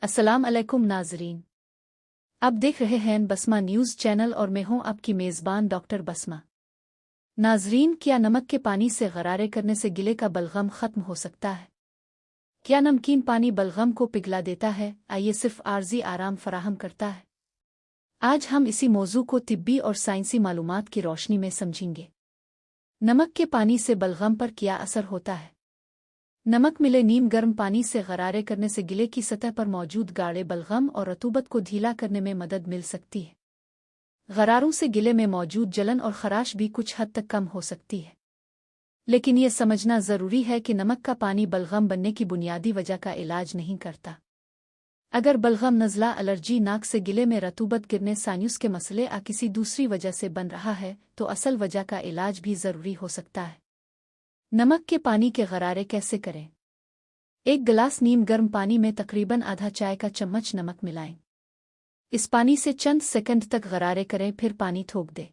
अस्सलाम अलैकुम नाजरीन। आप देख रहे हैं बसमा न्यूज़ चैनल और मैं हूं आपकी मेज़बान डॉक्टर बसमा। नाजरीन, क्या नमक के पानी से गरारे करने से गिले का बलगम ख़त्म हो सकता है? क्या नमकीन पानी बलगम को पिघला देता है आइए सिर्फ आर्जी आराम फराहम करता है? आज हम इसी मौजू को तिब्बी और साइंसी मालूमात की रोशनी में समझेंगे। नमक के पानी से बलगम पर क्या असर होता है? नमक मिले नीम गर्म पानी से गरारे करने से गिले की सतह पर मौजूद गाढ़े बलगम और रतूबत को ढीला करने में मदद मिल सकती है। गरारों से गिले में मौजूद जलन और खराश भी कुछ हद तक कम हो सकती है। लेकिन यह समझना ज़रूरी है कि नमक का पानी बलगम बनने की बुनियादी वजह का इलाज नहीं करता। अगर बलगम नज़ला, एलर्जी, नाक से गिले में रतूबत गिरने, साइनस के मसले या किसी दूसरी वजह से बन रहा है तो असल वजह का इलाज भी ज़रूरी हो सकता है। नमक के पानी के गरारे कैसे करें? एक गिलास नीम गर्म पानी में तकरीबन आधा चाय का चम्मच नमक मिलाएं। इस पानी से चंद सेकंड तक गरारे करें, फिर पानी थोक दें।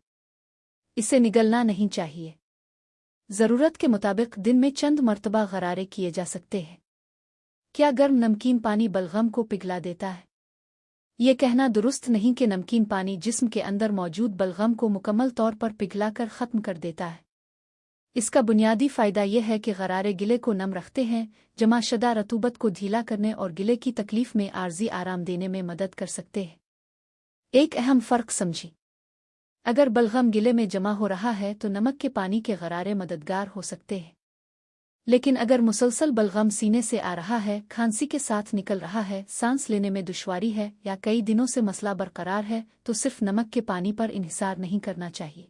इसे निगलना नहीं चाहिए। ज़रूरत के मुताबिक दिन में चंद मर्तबा गरारे किए जा सकते हैं। क्या गर्म नमकीन पानी बलगम को पिघला देता है? ये कहना दुरुस्त नहीं कि नमकीन पानी जिस्म के अंदर मौजूद बलगम को मुकम्मल तौर पर पिघलाकर ख़त्म कर देता है। इसका बुनियादी फ़ायदा यह है कि गरारे गिले को नम रखते हैं, जमा शुदा रतूबत को ढीला करने और गिले की तकलीफ में आर्जी आराम देने में मदद कर सकते हैं। एक अहम फ़र्क समझी। अगर बलगम गिले में जमा हो रहा है तो नमक के पानी के गरारे मददगार हो सकते हैं। लेकिन अगर मुसलसल बलगम सीने से आ रहा है, खांसी के साथ निकल रहा है, सांस लेने में दुश्वारी है या कई दिनों से मसला बरकरार है तो सिर्फ नमक के पानी पर इन्हिसार नहीं करना चाहिए।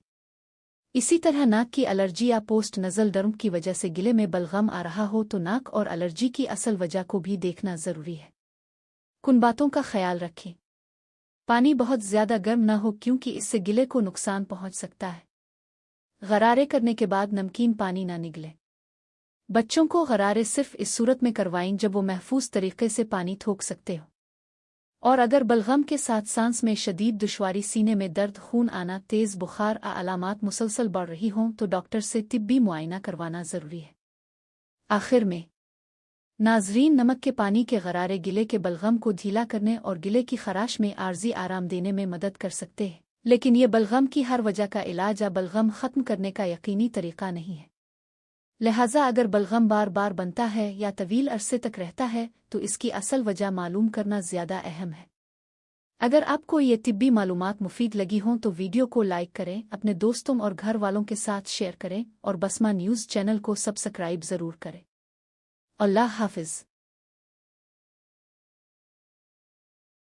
इसी तरह नाक की एलर्जी या पोस्ट नज़ल डर्म की वजह से गिले में बलगम आ रहा हो तो नाक और एलर्जी की असल वजह को भी देखना ज़रूरी है। कुन बातों का ख्याल रखें? पानी बहुत ज़्यादा गर्म न हो क्योंकि इससे गिले को नुकसान पहुंच सकता है। गरारे करने के बाद नमकीन पानी न निगले। बच्चों को गरारे सिर्फ इस सूरत में करवाएं जब वो महफूज तरीके से पानी थोक सकते हो। और अगर बलगम के साथ सांस में शदीद दुश्वारी, सीने में दर्द, खून आना, तेज़ बुखार अलामात मुसलसल बढ़ रही हों तो डॉक्टर से तिब्बी मुआयना करवाना ज़रूरी है। आखिर में नाजरीन, नमक के पानी के गरारे गिले के बलगम को ढीला करने और गिले की खराश में आर्जी आराम देने में मदद कर सकते हैं, लेकिन ये बलगम की हर वजह का इलाज या बलगम ख़त्म करने का यकीनी तरीका नहीं है। लिहाजा अगर बलगम बार बार बनता है या तवील अरसे तक रहता है तो इसकी असल वजह मालूम करना ज़्यादा अहम है। अगर आपको ये तिब्बी मालूमात मुफीद लगी हों तो वीडियो को लाइक करें, अपने दोस्तों और घर वालों के साथ शेयर करें और बसमा न्यूज़ चैनल को सब्सक्राइब ज़रूर करें। अल्लाह हाफ़िज़।